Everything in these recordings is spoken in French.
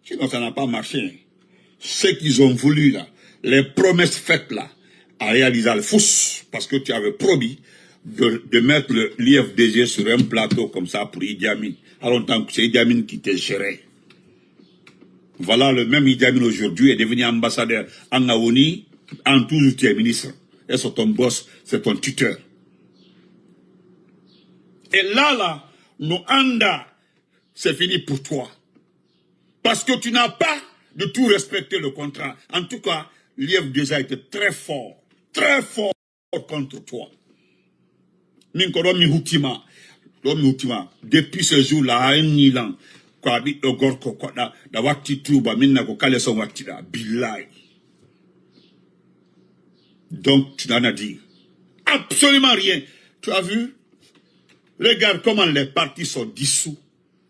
Sinon, ça n'a pas marché. Ce qu'ils ont voulu, là, les promesses faites, là, à réaliser le fous, parce que tu avais promis de mettre l'IFDG sur un plateau comme ça pour Idi Amin. Alors, tant que c'est Idi Amin qui te gérait. Voilà, le même Idi Amin aujourd'hui est devenu ambassadeur en Aoni, en toujours tu es ministre. Et c'est ton boss, c'est ton tuteur. Et là, nos anda, c'est fini pour toi. Parce que tu n'as pas de tout respecté le contrat. En tout cas, l'IFDG a été très fort contre toi. Depuis ce jour-là, à un an, donc, tu n'en as dit absolument rien. Tu as vu? Regarde comment les partis sont dissous.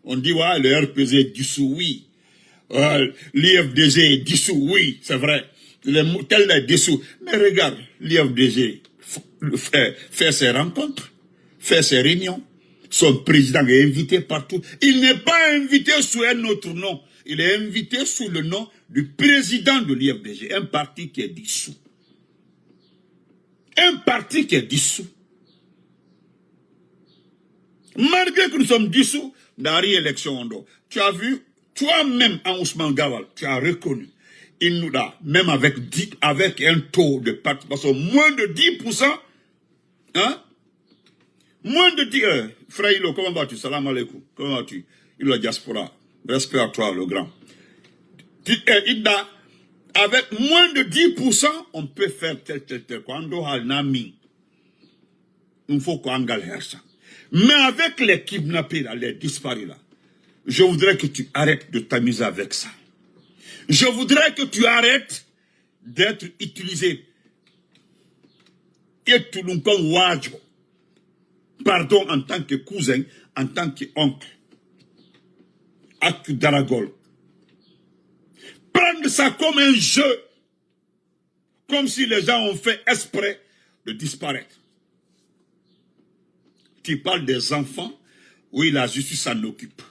On dit, ouais, le RPG est dissous, oui. L'IFDG est dissous, oui, c'est vrai. Tel est dissous. Mais regarde, l'IFDG fait ses rencontres, fait ses réunions. Son président est invité partout. Il n'est pas invité sous un autre nom. Il est invité sous le nom du président de l'IFDG, un parti qui est dissous. Un parti qui est dissous. Malgré que nous sommes dissous, dans la réélection, tu as vu, toi-même, en Ousmane Gawal, tu as reconnu, il nous a, même avec un taux de participation moins de 10%, hein? Moins de 10, Frère, comment vas-tu? Salam alaikum. Comment vas-tu? Il est la diaspora. Respect à toi, le grand. Avec moins de 10%, on peut faire tel. Quand on a nami, il faut qu'on galère ça. Mais avec les kidnappés, là, les disparus, là, je voudrais que tu arrêtes de t'amuser avec ça. Je voudrais que tu arrêtes d'être utilisé. Et tout le monde wajbo. Pardon, en tant que cousin, en tant qu'oncle. Acte d'Aragol. Prendre ça comme un jeu. Comme si les gens ont fait exprès de disparaître. Tu parles des enfants, oui, la justice s'en occupe.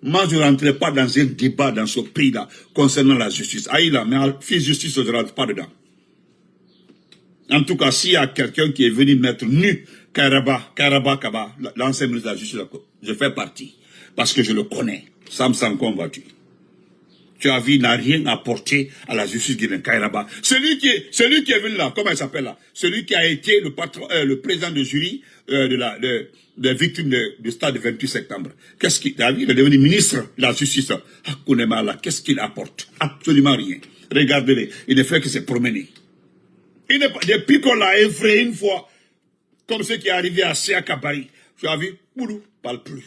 Moi, je ne rentrerai pas dans un débat dans ce pays-là concernant la justice. Aïla, mais fils justice, je ne rentre pas dedans. En tout cas, s'il y a quelqu'un qui est venu mettre nu Kaba, l'ancien ministre de la justice, je fais partie. Parce que je le connais. Sam Sankom Batu. Tu as vu, il n'a rien apporté à la justice guinéenne, Kairaba. Celui qui est venu là, comment il s'appelle là? Celui qui a été le président de jury des victimes du stade du 28 septembre. Qu'est-ce qu'il a vu? Il est devenu ministre de la justice. Qu'est-ce qu'il apporte? Absolument rien. Regardez-les. Il ne fait que se promener. Depuis qu'on l'a effrayé une fois, comme ce qui est arrivé à Seakabari, tu as vu? Boulou, parle plus.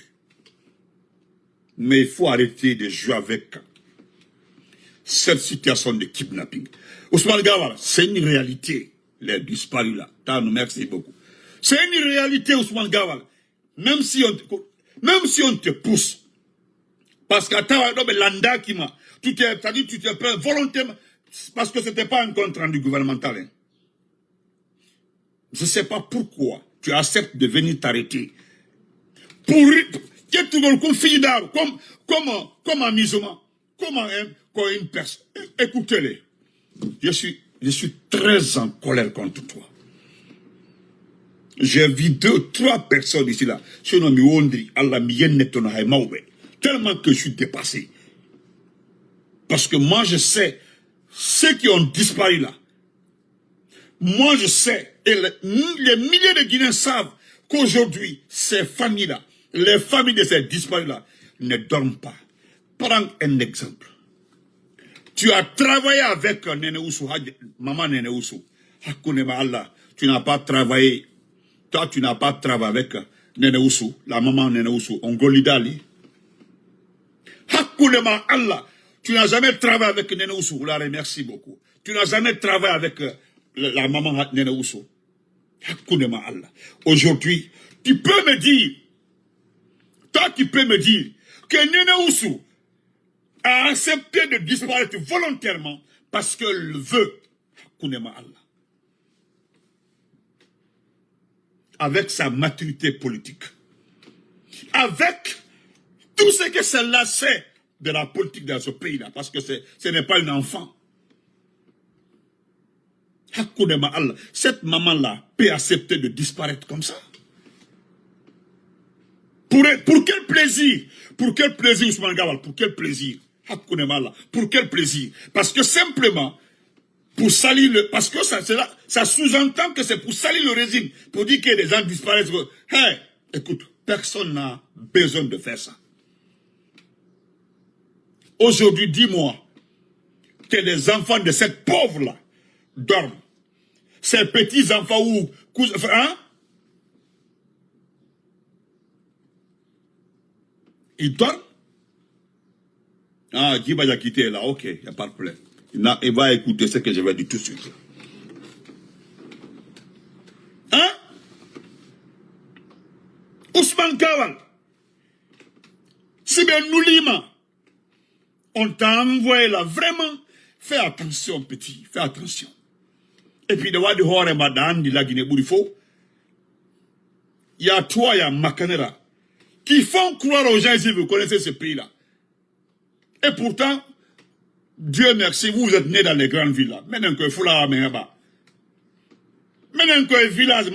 Mais il faut arrêter de jouer avec cette situation de kidnapping. Ousmane Gawal, c'est une réalité, les disparus là. Merci beaucoup. C'est une réalité, Ousmane Gawal. Même si on te pousse, parce qu'à l'anda qui m'a, tu t'es pris volontairement, parce que c'était pas un compte rendu gouvernemental. Hein. Je ne sais pas pourquoi tu acceptes de venir t'arrêter. Pour que tu veux comme amusement. Comment une personne. Écoutez-les. Je suis très en colère contre toi. J'ai vu 2, 3 personnes ici là. Tellement que je suis dépassé. Parce que moi je sais, ceux qui ont disparu là, moi je sais, et les milliers de Guinéens savent qu'aujourd'hui, ces familles-là, les familles de ces disparus-là, ne dorment pas. Prends un exemple. Tu as travaillé avec Nene Oussou, maman Nene Oussou. Tu n'as pas travaillé. Toi, tu n'as pas travaillé avec Nene Oussou, la maman Nene Oussou, Ongolidali. Hakunema Allah. Tu n'as jamais travaillé avec Nene Oussou. Vous la remercie beaucoup. Tu n'as jamais travaillé avec la maman Nene Oussou. Hakunema Allah. Aujourd'hui, tu peux me dire, toi tu peux me dire que Nene Oussou a accepté de disparaître volontairement parce qu'elle veut Hakunema Allah. Avec sa maturité politique. Avec tout ce que celle-là sait de la politique dans ce pays-là, parce que ce n'est pas un enfant. Cette maman-là peut accepter de disparaître comme ça. Pour quel plaisir? Pour quel plaisir, Ousmane Gawal? Pour quel plaisir? Pour quel plaisir? Parce que simplement, pour salir le... Parce que ça sous-entend que c'est pour salir le régime, pour dire que les gens disparaissent. Hey, écoute, personne n'a besoin de faire ça. Aujourd'hui, dis-moi que les enfants de cette pauvre-là dorment. Ces petits-enfants ou... Hein? Ils dorment? Ah, Djiba Diakité est là, ok, il n'y a pas de problème. Il va écouter ce que je vais dire tout de suite. Hein? Ousmane Gawal, si bien nous lima, on t'a envoyé là, vraiment, fais attention petit, fais attention. Et puis de voir de Hore Madan, de la Guinée-Bourifo, il y a toi, il y a Makanera, qui font croire aux gens ici, vous connaissez ce pays-là. Et pourtant, Dieu merci, vous êtes nés dans les grandes villes. Maintenant que vous l'avez là-bas. Maintenant que village,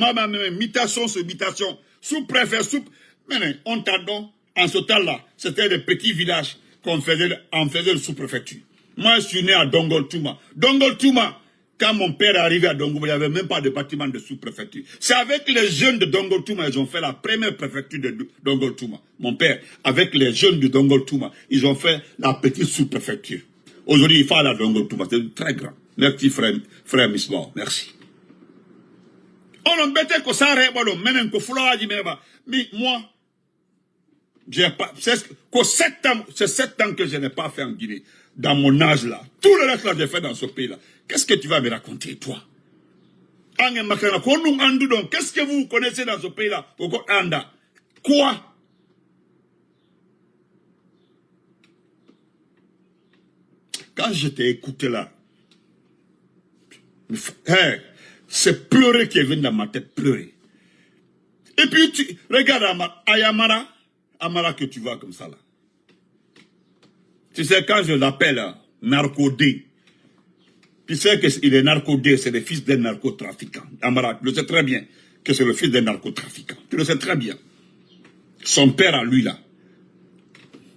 mutation sur mutation, sous-préfet, maintenant, on t'adonne, en ce temps-là, c'était des petits villages qu'on faisait le sous-préfecture. Moi, je suis né à Dongol Touma. Dongol Touma, quand mon père est arrivé à Dongol, il n'y avait même pas de bâtiment de sous-préfecture. C'est avec les jeunes de Dongol Touma, ils ont fait la première préfecture de Dongol Touma. Mon père, avec les jeunes de Dongol Touma, ils ont fait la petite sous-préfecture. Aujourd'hui, il faut aller à Dongol Touma, c'est très grand. Merci frère Mismor, merci. On embêtait que ça arrive, maintenant que mais moi, j'ai pas, c'est 7 ans que je n'ai pas fait en Guinée. Dans mon âge là, tout le reste là, j'ai fait dans ce pays là. Qu'est-ce que tu vas me raconter, toi? Qu'est-ce que vous connaissez dans ce pays là? Quoi? Quand je t'ai écouté là, hey, c'est pleurer qui est venu dans ma tête, pleurer. Et puis, regarde Amara que tu vois comme ça là. Tu sais, quand je l'appelle narcodé, tu sais qu'il est narcodé, c'est le fils d'un narcotrafiquant. Amara, tu le sais très bien que c'est le fils d'un narcotrafiquant. Tu le sais très bien. Son père à lui là,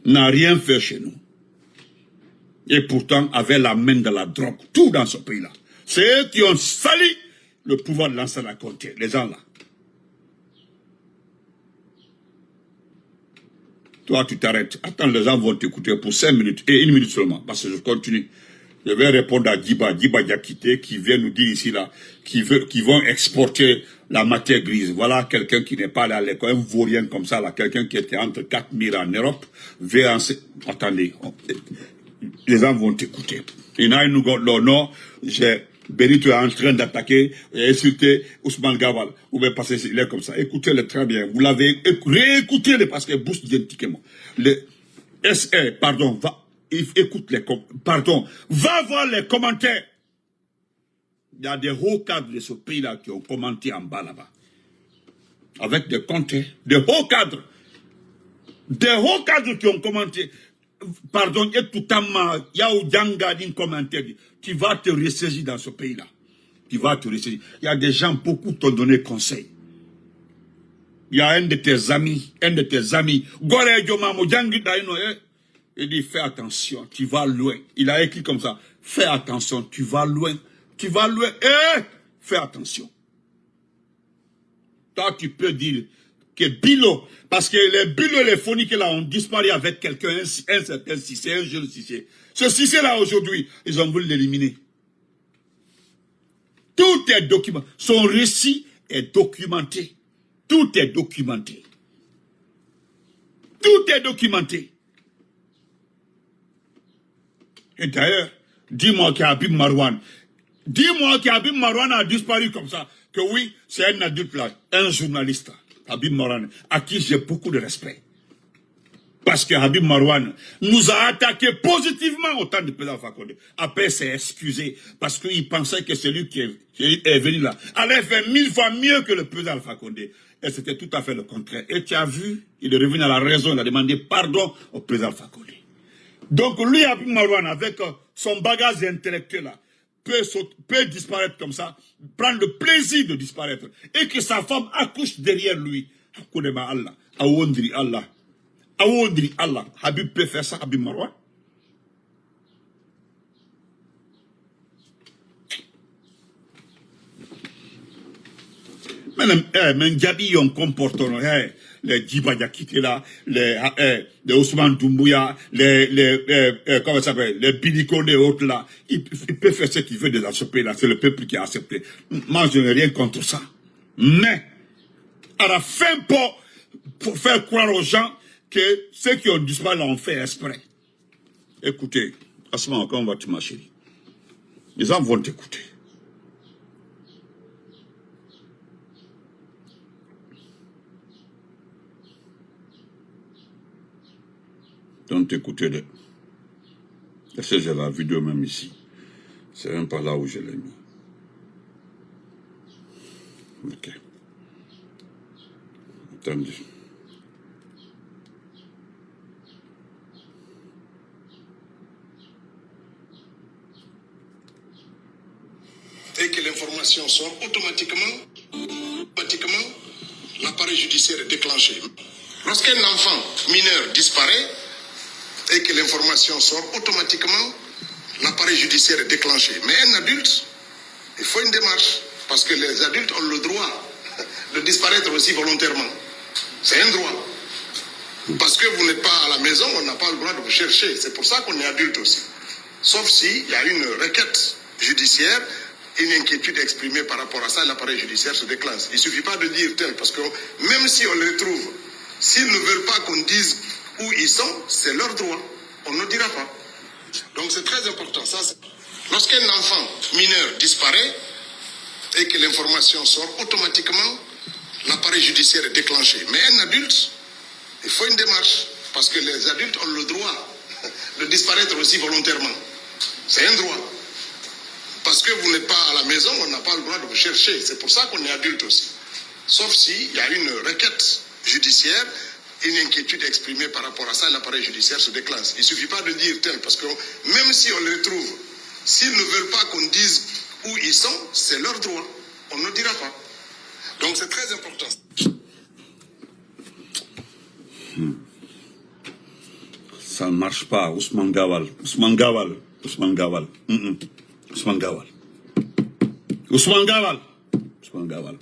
n'a rien fait chez nous. Et pourtant avait la main dans la drogue, tout dans ce pays-là. C'est eux qui ont sali le pouvoir de l'ancien Conté, les gens là. Toi, tu t'arrêtes. Attends, les gens vont t'écouter pour 5 minutes et 1 minute seulement, parce que je continue. Je vais répondre à Djiba Diakité qui vient nous dire ici là, qui vont exporter la matière grise. Voilà quelqu'un qui n'est pas allé à l'école, un vaurien comme ça là, quelqu'un qui était entre 4000 en Europe, attendez, les gens vont t'écouter. Il y a nous non, Benito est en train d'attaquer et insulter Ousmane Gawal. Ou bien passer, il est comme ça. Écoutez-le très bien. Vous l'avez réécoutez-le parce que booste identiquement. Le SE, pardon, écoute va voir les commentaires. Il y a des hauts cadres de ce pays-là qui ont commenté en bas là-bas. Avec des comptes, des hauts cadres. Des hauts cadres qui ont commenté. Pardon, et tout il y a un commentaire. Tu vas te ressaisir dans ce pays-là. Tu vas te ressaisir. Il y a des gens, beaucoup t'ont donné conseil. Il y a un de tes amis, il dit, fais attention, tu vas loin. Il a écrit comme ça, fais attention, tu vas loin. Tu vas loin, fais attention. Toi, tu peux dire que Bilo, parce que les Bilo, les phoniques là ont disparu avec quelqu'un, un certain Cissé, un jeune Cissé. Ce Cissé là aujourd'hui, ils ont voulu l'éliminer. Tout est documenté. Son récit est documenté. Tout est documenté. Tout est documenté. Et d'ailleurs, dis-moi qu'Habib Marouane a disparu comme ça. Que oui, c'est un adulte là, un journaliste, Habib Marouane, à qui j'ai beaucoup de respect. Parce que Habib Marouane nous a attaqué positivement au temps du président Fakonde. Après, s'est excusé parce qu'il pensait que celui qui est venu là allait faire 1000 fois mieux que le président Fakonde. Et c'était tout à fait le contraire. Et tu as vu, il est revenu à la raison, il a demandé pardon au président Fakonde. Donc lui, Habib Marouane, avec son bagage intellectuel là, peut disparaître comme ça, prendre le plaisir de disparaître, et que sa femme accouche derrière lui. Allah, Awondri Allah, Awondri Allah. Habib peut faire ça, Habib Marouane. Mais Djabi, on comporte les Djiba Diakité là, les Ousmane Doumbouya, comment ça s'appelle, les Biliko et autres là, il peut faire ce qu'il veut dans ce pays là, c'est le peuple qui a accepté. Moi, je n'ai rien contre ça. Mais, à la fin, pour faire croire aux gens que ceux qui ont disparu l'ont fait exprès. Écoutez, à ce moment, quand on va te ma chérie, les gens vont t'écouter. Donc écoutez, j'ai la vidéo même ici. C'est même pas là où je l'ai mis. Ok. Attendez. Et que l'information sort automatiquement, l'appareil judiciaire est déclenché. Lorsqu'un enfant mineur disparaît, et que l'information sort automatiquement, l'appareil judiciaire est déclenché. Mais un adulte, il faut une démarche, parce que les adultes ont le droit de disparaître aussi volontairement. C'est un droit. Parce que vous n'êtes pas à la maison, on n'a pas le droit de vous chercher. C'est pour ça qu'on est adulte aussi. Sauf s'il y a une requête judiciaire, une inquiétude exprimée par rapport à ça, l'appareil judiciaire se déclenche. Il ne suffit pas de dire tel, parce que même si on les retrouve, s'ils ne veulent pas qu'on dise où ils sont, c'est leur droit. On ne dira pas. Donc c'est très important. Lorsqu'un enfant mineur disparaît et que l'information sort automatiquement, l'appareil judiciaire est déclenché. Mais un adulte, il faut une démarche. Parce que les adultes ont le droit de disparaître aussi volontairement. C'est un droit. Parce que vous n'êtes pas à la maison, on n'a pas le droit de vous chercher. C'est pour ça qu'on est adulte aussi. Sauf s'il y a une requête judiciaire, une inquiétude exprimée par rapport à ça, l'appareil judiciaire se déclenche. Il ne suffit pas de dire tel, parce que même si on les retrouve, s'ils ne veulent pas qu'on dise où ils sont, c'est leur droit. On ne dira pas. Donc c'est très important. Ça ne marche pas, Ousmane Gawal. Ousmane Gawal. Ousmane Gawal. Ousmane Gawal. Ousmane Gawal. Ousmane Gawal.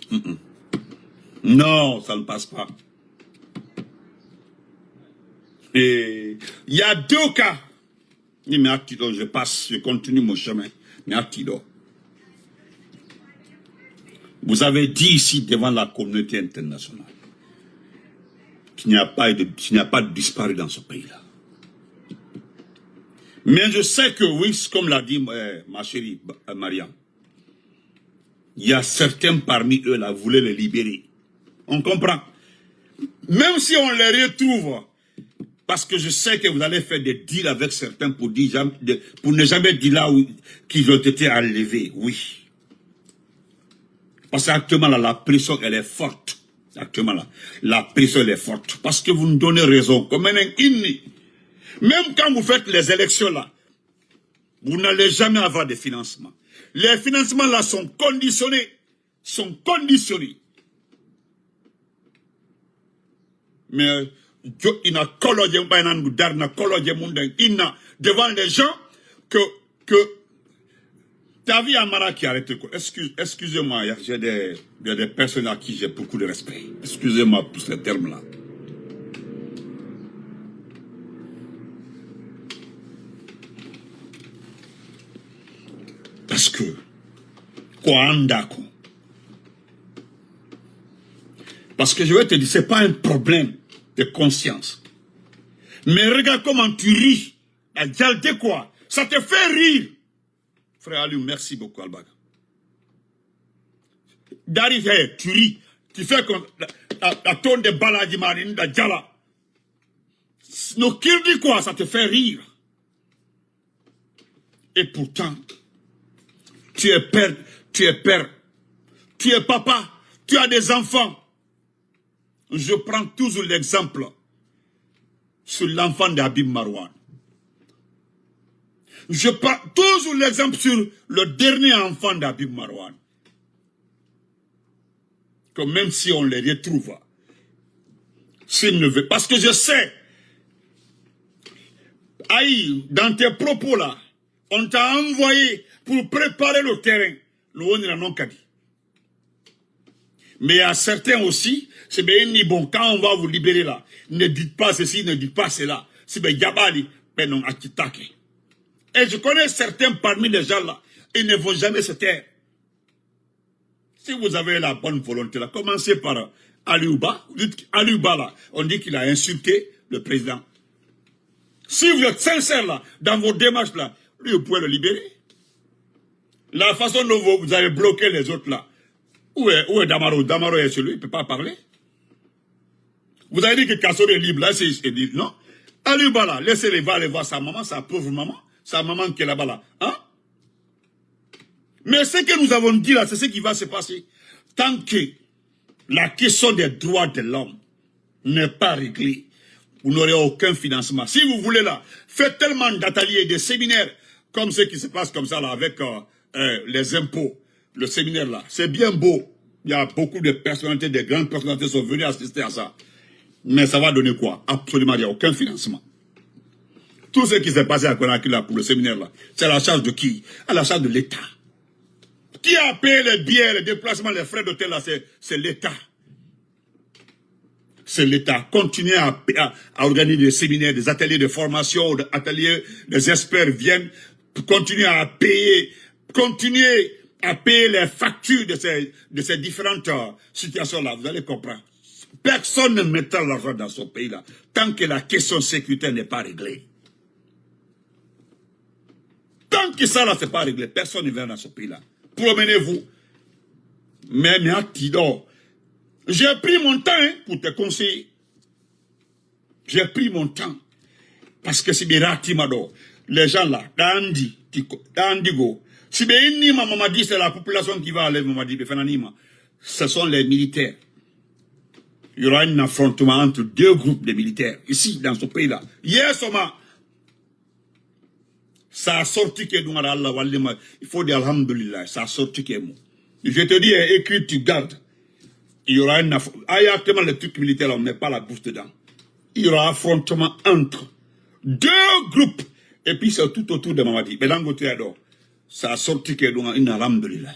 Non, ça ne passe pas. Et il y a deux cas. Mais Atido, je passe, je continue mon chemin. Mais Atido. Vous avez dit ici devant la communauté internationale qu'il n'y a pas de disparu dans ce pays-là. Mais je sais que oui, comme l'a dit ma chérie Mariam, il y a certains parmi eux là voulaient les libérer. On comprend. Même si on les retrouve, parce que je sais que vous allez faire des deals avec certains pour ne jamais dire là où qu'ils ont été enlevés, oui. Parce qu'actuellement, là, la pression, elle est forte. Actuellement, là, la pression, elle est forte. Parce que vous nous donnez raison. Comme un inni. Même quand vous faites les élections, là, vous n'allez jamais avoir de financement. Les financements, là, sont conditionnés. Mais, devant les gens, que ta vie Amara qui arrête. Excusez-moi, il y a des personnes à qui j'ai beaucoup de respect. Excusez-moi pour ces termes-là. Parce que, parce que je vais te dire, ce n'est pas un problème de conscience. Mais regarde comment tu ris. Quoi? Ça te fait rire. Frère Aliou, merci beaucoup, Albaga. D'arriver, tu ris. Tu fais comme la tonne de baladi marine, la djala. Nos qu'il dit quoi? Ça te fait rire. Et pourtant, tu es père, tu es papa, tu as des enfants. Je prends toujours l'exemple sur l'enfant d'Habib Marouane. Je prends toujours l'exemple sur le dernier enfant d'Habib Marwan. Que même si on les retrouve, s'il ne veut, parce que je sais, aïe, dans tes propos là, on t'a envoyé pour préparer le terrain. Le non qu'à dit. Mais il y a certains aussi, c'est bien ni bon, quand on va vous libérer là, ne dites pas ceci, ne dites pas cela. C'est bien Yabali, ben non, Akitake. Et je connais certains parmi les gens là, ils ne vont jamais se taire. Si vous avez la bonne volonté là, commencez par Aliouba. Aliouba là, on dit qu'il a insulté le président. Si vous êtes sincère là, dans vos démarches là, lui vous pouvez le libérer. La façon dont vous avez bloqué les autres là, où est Damaro? Damaro est chez lui, il ne peut pas parler. Vous avez dit que Kassori est libre là, c'est libre, non? Aliouba là, laissez-les aller voir sa maman, sa pauvre maman, sa maman qui est là-bas là. Hein? Mais ce que nous avons dit là, c'est ce qui va se passer. Tant que la question des droits de l'homme n'est pas réglée, vous n'aurez aucun financement. Si vous voulez là, faites tellement d'ateliers, de séminaires, comme ce qui se passe comme ça là, avec les impôts, le séminaire là, c'est bien beau. Il y a beaucoup de personnalités, de grandes personnalités sont venues assister à ça. Mais ça va donner quoi? Absolument, il n'y a aucun financement. Tout ce qui s'est passé à Conakry là, pour le séminaire là, c'est à la charge de qui? À la charge de l'État. Qui a payé les billets, les déplacements, les frais d'hôtel là? C'est l'État. C'est l'État. Continuez à organiser des séminaires, des ateliers de formation, des ateliers, des experts viennent, continuez à payer les factures de ces différentes situations-là. Vous allez comprendre. Personne ne mettra l'argent dans ce pays-là tant que la question sécuritaire n'est pas réglée. Tant que ça là, c'est pas réglé, personne ne vient dans ce pays-là. Promenez-vous. Mais j'ai pris mon temps pour te conseiller. J'ai pris mon temps. Parce que c'est des ratimado. Les gens là, Dandigo. Si bien Nima m'a dit, c'est la population qui va aller, m'a dit, ce sont les militaires. Il y aura un affrontement entre deux groupes de militaires, ici, dans ce pays-là. Hier, ça a sorti que nous, il faut dire alhamdoulilah, ça a sorti que nous. Je te dis, écris, tu gardes. Il y aura un affrontement. Actuellement, les trucs militaires, on ne met pas la bouche dedans. Il y aura un affrontement entre deux groupes. Et puis, c'est tout autour de Mamadi. Mais dans ça a sorti que nous, alhamdoulilah.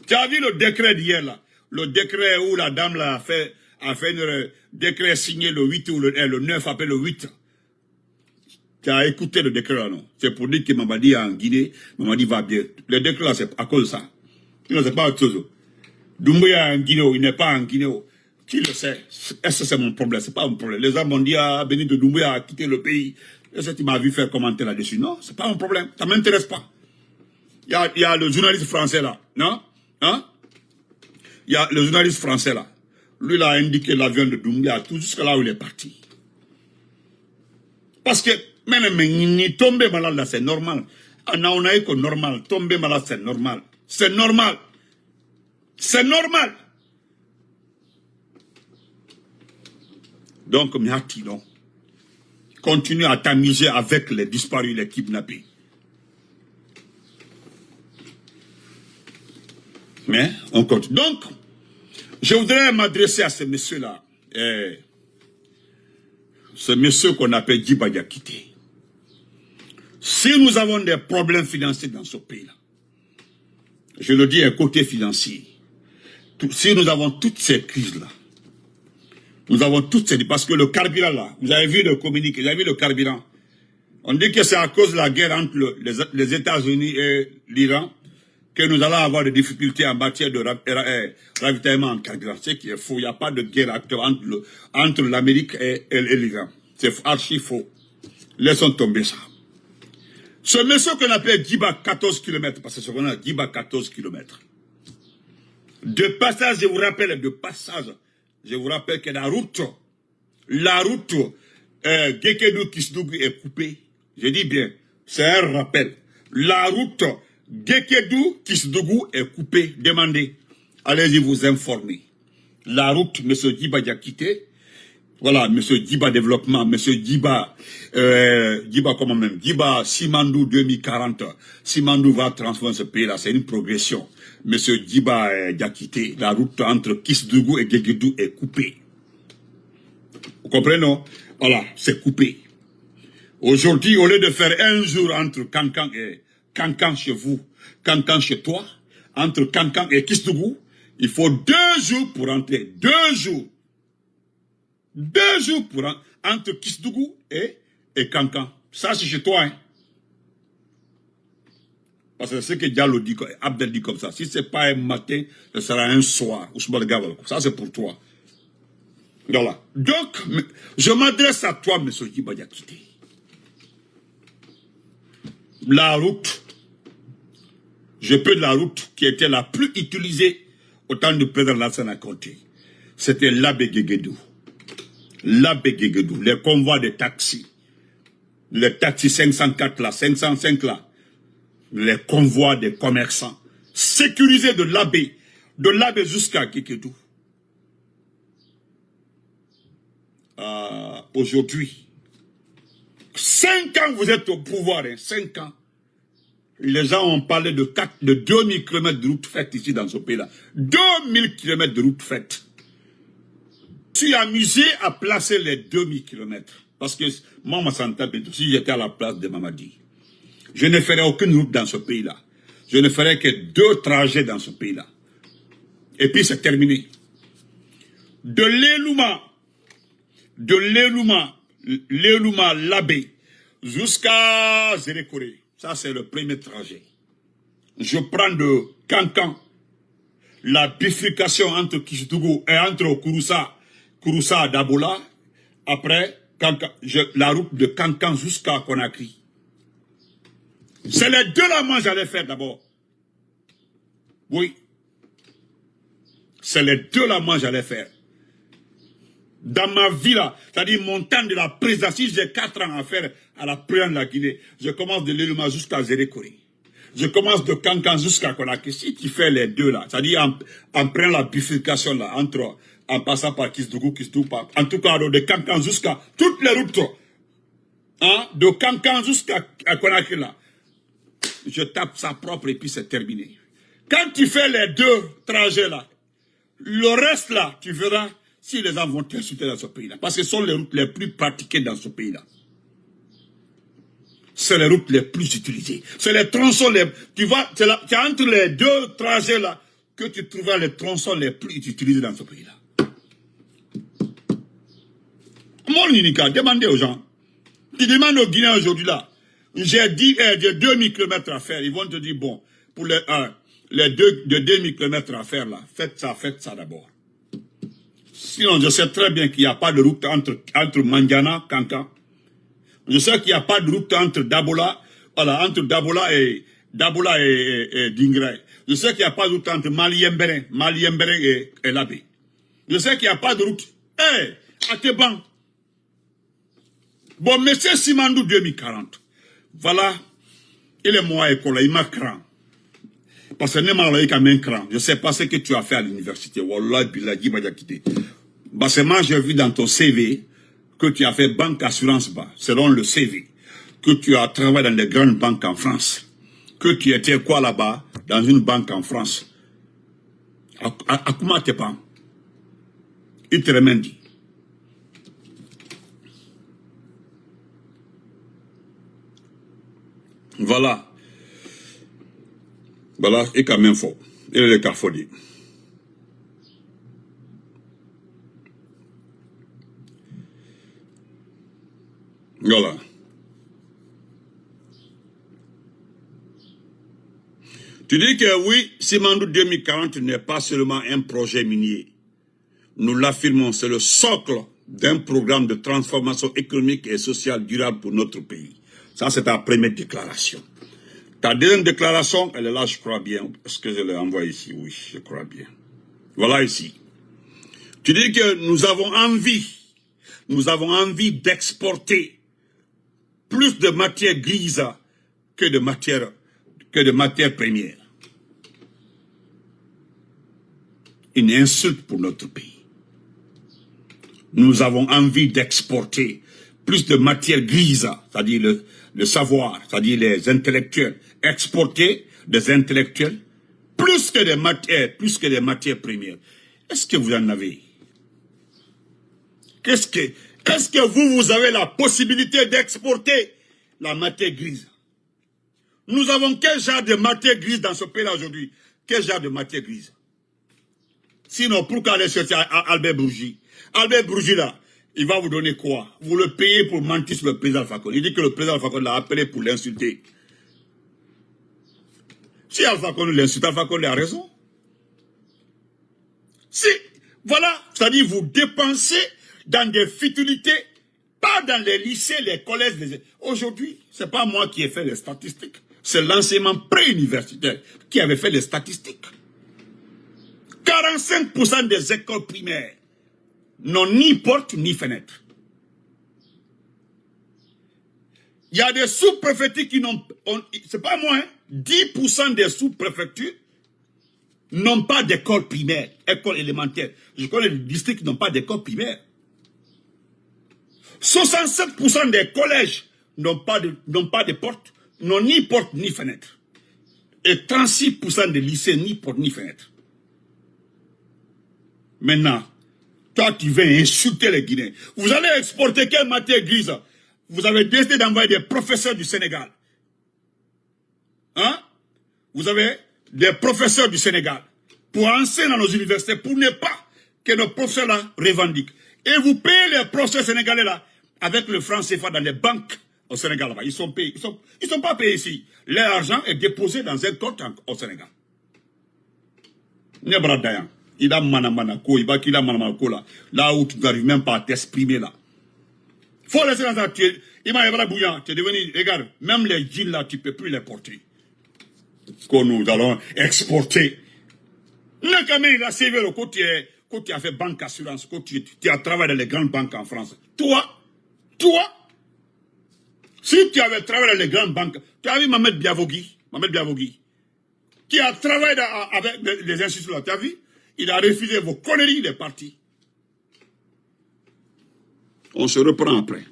Tu as vu le décret d'hier, là? Le décret où la dame là, a fait un décret signé le 8 ou le 9, après le 8. Tu as écouté le décret là, non? C'est pour dire que Mamadi est en Guinée, Mamadi va bien. Le décret là, c'est à cause de ça. Non, c'est pas autre chose. Doumbouya en Guinée, il n'est pas en Guinée. Qui le sait? Est-ce que c'est mon problème? C'est pas mon problème. Les gens m'ont dit, Béni de Doumbouya a quitté le pays. Est-ce que tu m'as vu faire commenter là-dessus? Non, c'est pas mon problème. Ça m'intéresse pas. Il y a le journaliste français là, non? Hein? Il y a le journaliste français là. Lui, il a indiqué l'avion de Doumbouya tout jusqu'à là où il est parti. Parce que, même, ni tomber malade là, c'est normal. On a que normal. Tomber malade, c'est normal. C'est normal. C'est normal. Donc, Miati, non. Continue à t'amuser avec les disparus, les kidnappés. Mais, on continue. Donc, je voudrais m'adresser à ce monsieur-là. Ce monsieur qu'on appelle Djiba Diakité. Si nous avons des problèmes financiers dans ce pays-là, je le dis, un côté financier, si nous avons toutes ces crises-là, nous avons toutes ces... Parce que le carburant là, vous avez vu le communiqué, vous avez vu le carburant. On dit que c'est à cause de la guerre entre les États-Unis et l'Iran que nous allons avoir des difficultés en matière de ravitaillement en carburant. C'est qui est faux. Il n'y a pas de guerre actuelle entre l'Amérique et l'Iran. C'est archi faux. Laissons tomber ça. Ce monsieur qu'on appelle Djiba 14 km, parce que ce qu'on a Djiba 14 km. De passage, je vous rappelle, je vous rappelle que la route Gekedou-Kisdougou est coupée. Je dis bien, c'est un rappel. La route Gekedou-Kisdougou est coupée. Demandez. Allez-y vous informer. La route, M. Djiba Diakité, Voilà, M. Djiba Développement, M. Djiba, comment même, Djiba Simandou 2040. Simandou va transformer ce pays-là, c'est une progression. M. Djiba Diakité, la route entre Kisdougou et Guéguédou est coupée. Vous comprenez, non? Voilà, c'est coupé. Aujourd'hui, au lieu de faire un jour entre Kankan chez vous, Kankan chez toi, entre Kankan et Kisdougou, il faut 2 jours pour entrer. 2 jours. 2 jours pour entre Kisdougou et Kankan. Ça, c'est chez toi. Hein. Parce que c'est ce que Diallo dit, Abdel dit comme ça. Si ce n'est pas un matin, ce sera un soir. Ça, c'est pour toi. Voilà. Donc, je m'adresse à toi, M. Djiba Diakité. La route, je peux de la route qui était la plus utilisée au temps du président Lassana Conté. C'était l'Abbé Guéguédou. L'Abbé Guéguédou, les convois de taxis. Les taxis 504 là, 505 là. Les convois des commerçants. Sécurisés de l'Abbé jusqu'à Guéguédou. Aujourd'hui, 5 ans vous êtes au pouvoir, hein, 5 ans. Les gens ont parlé de 2000 km de route faite ici dans ce pays-là. 2000 km de route faite. Je suis amusé à placer les 2000 km. Parce que moi, si j'étais à la place de Mamadi, je ne ferais aucune route dans ce pays-là. Je ne ferais que 2 trajets dans ce pays-là. Et puis c'est terminé. De l'Elouma, l'Abbé, jusqu'à Zérékoré. Ça, c'est le premier trajet. Je prends de Kankan, la bifurcation entre Kisdougou et entre Kouroussa Dabola. Après, la route de Kankan jusqu'à Conakry. C'est les 2 là, moi, j'allais faire d'abord. Oui. C'est les 2 là, moi, j'allais faire. Dans ma vie là, c'est-à-dire mon temps de la présidence, si j'ai 4 ans à faire à la présidence de la Guinée, je commence de l'Elouma jusqu'à Zérékoré. Je commence de Kankan jusqu'à Conakry. Si tu fais les 2 là, c'est-à-dire en prenant la bifurcation là, en passant par Kisdougou, en tout cas de Kankan jusqu'à toutes les routes, hein, de Kankan jusqu'à Conakry là, je tape ça propre et puis c'est terminé. Quand tu fais les 2 trajets là, le reste là, tu verras si les gens vont t'insulter dans ce pays-là. Parce que ce sont les routes les plus pratiquées dans ce pays-là. C'est les routes les plus utilisées. C'est les tronçons tu vois, c'est entre les 2 trajets là que tu trouveras les tronçons les plus utilisés dans ce pays-là. Mon Unica, demandez aux gens. Tu demandes aux Guinéens aujourd'hui là. J'ai 2000 km à faire. Ils vont te dire, bon, pour les 2000 km à faire là, faites ça d'abord. Sinon, je sais très bien qu'il n'y a pas de route entre Mandiana, Kankan. Je sais qu'il n'y a pas de route entre Dabola, voilà, entre Dabola et Dingray. Je sais qu'il n'y a pas de route entre Maliembéré et Labé. Je sais qu'il n'y a pas de route. Ateban. Bon, monsieur Simandou 2040. Voilà. Il est moi école, il m'a cran. Parce que je ne sais pas ce que tu as fait à l'université. Wallah, Billah, Djiba Diakité. Parce que moi, j'ai vu dans ton CV que tu as fait banque assurance bas, selon le CV. Que tu as travaillé dans les grandes banques en France. Que tu étais quoi là-bas, dans une banque en France. À comment t'es pas? Il te remet dit. Voilà. Voilà, et quand même fort. Il est le carfoli. Voilà. Tu dis que oui, Simandou 2040 n'est pas seulement un projet minier. Nous l'affirmons, c'est le socle d'un programme de transformation économique et sociale durable pour notre pays. Ça, c'est ta première déclaration. Ta deuxième déclaration, elle est là, je crois bien. Est-ce que je l'ai envoyée ici? Oui, je crois bien. Voilà ici. Tu dis que nous avons envie d'exporter plus de matières grises que de matières premières. Une insulte pour notre pays. Nous avons envie d'exporter plus de matière grise, c'est-à-dire le savoir, c'est-à-dire les intellectuels. Exporter des intellectuels plus que des matières premières. Est-ce que vous en avez? Est-ce que vous avez la possibilité d'exporter la matière grise? Nous avons quel genre de matière grise dans ce pays-là aujourd'hui? Quel genre de matière grise? Sinon, pourquoi aller chercher Albert Bourgi? Albert Bourgi, là, il va vous donner quoi? Vous le payez pour mentir sur le président Alpha Condé. Il dit que le président Alpha Condé l'a appelé pour l'insulter. Si Alpha Condé l'insulte, Alpha Condé a raison. Si, voilà, c'est-à-dire vous dépensez dans des futilités, pas dans les lycées, les collèges. Aujourd'hui, c'est pas moi qui ai fait les statistiques. C'est l'enseignement préuniversitaire qui avait fait les statistiques. 45% des écoles primaires n'ont ni porte ni fenêtre. Il y a des sous-préfectures qui n'ont... C'est pas moi, hein, 10% des sous-préfectures n'ont pas d'école primaire, école élémentaire. Je connais des districts qui n'ont pas d'école primaire. 67% des collèges n'ont pas de porte, n'ont ni porte ni fenêtre. Et 36% des lycées ni porte ni fenêtre. Maintenant, toi tu viens insulter les Guinéens. Vous allez exporter quelle matière grise? Vous avez décidé d'envoyer des professeurs du Sénégal. Hein? Vous avez des professeurs du Sénégal pour enseigner dans nos universités, pour ne pas que nos professeurs là revendiquent. Et vous payez les professeurs sénégalais là avec le franc CFA dans les banques au Sénégal. Ils sont payés. Ils sont pas payés ici. Leur argent est déposé dans un compte au Sénégal. Nebradayan. Il a manamana il va qu'il a manamana là. Là où tu n'arrives même pas à t'exprimer là. Faut laisser dans ça. Il m'a évalué bouillant. Tu es devenu, regarde, même les jeans là, tu peux plus les porter. Que nous allons exporter. Non, quand même, il a servi le côté, quand tu as fait banque assurance, quand tu as travaillé dans les grandes banques en France. Toi, si tu avais travaillé dans les grandes banques, tu as vu Mohamed Biavogui, qui a travaillé avec les institutions là, tu as vu? Il a refusé vos conneries, il est parti. On se reprend après.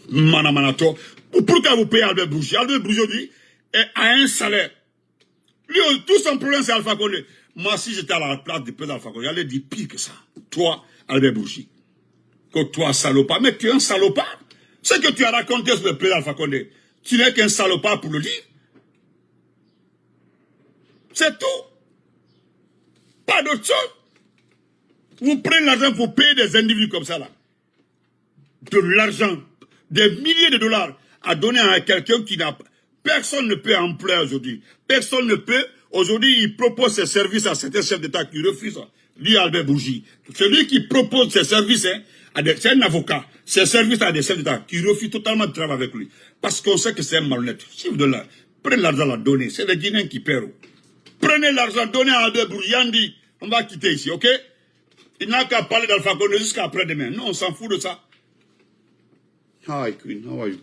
Manamanato. Pourquoi vous payez Albert Bourgi? Albert Bourgi aujourd'hui a un salaire. Lui, tout son problème, c'est Alpha Condé. Moi, si j'étais à la place du président Alpha Condé, j'allais dire pire que ça. Toi, Albert Bourgi. Que toi, salopard. Mais tu es un salopard. Ce que tu as raconté sur le président Alpha Condé, tu n'es qu'un salopard pour le dire. C'est tout. Pas d'autre chose. Vous prenez l'argent pour payer des individus comme ça, là. De l'argent, des milliers de dollars à donner à quelqu'un qui n'a pas. Personne ne peut employer aujourd'hui. Personne ne peut. Aujourd'hui, il propose ses services à certains chefs d'État qui refusent. Lui, Albert Bourgi. Celui qui propose ses services, hein, c'est un avocat. Ses services à des chefs d'État qui refusent totalement de travailler avec lui. Parce qu'on sait que c'est un malhonnête. Si vous donnez, prenez l'argent à donner. C'est les Guinéens qui paient. Prenez l'argent, donnez à Albert Bourgi. Yandi, on va quitter ici, ok? Il n'a qu'à parler d'Alpha Condé jusqu'à après-demain. Nous, on s'en fout de ça. Hi, Queen. How are you?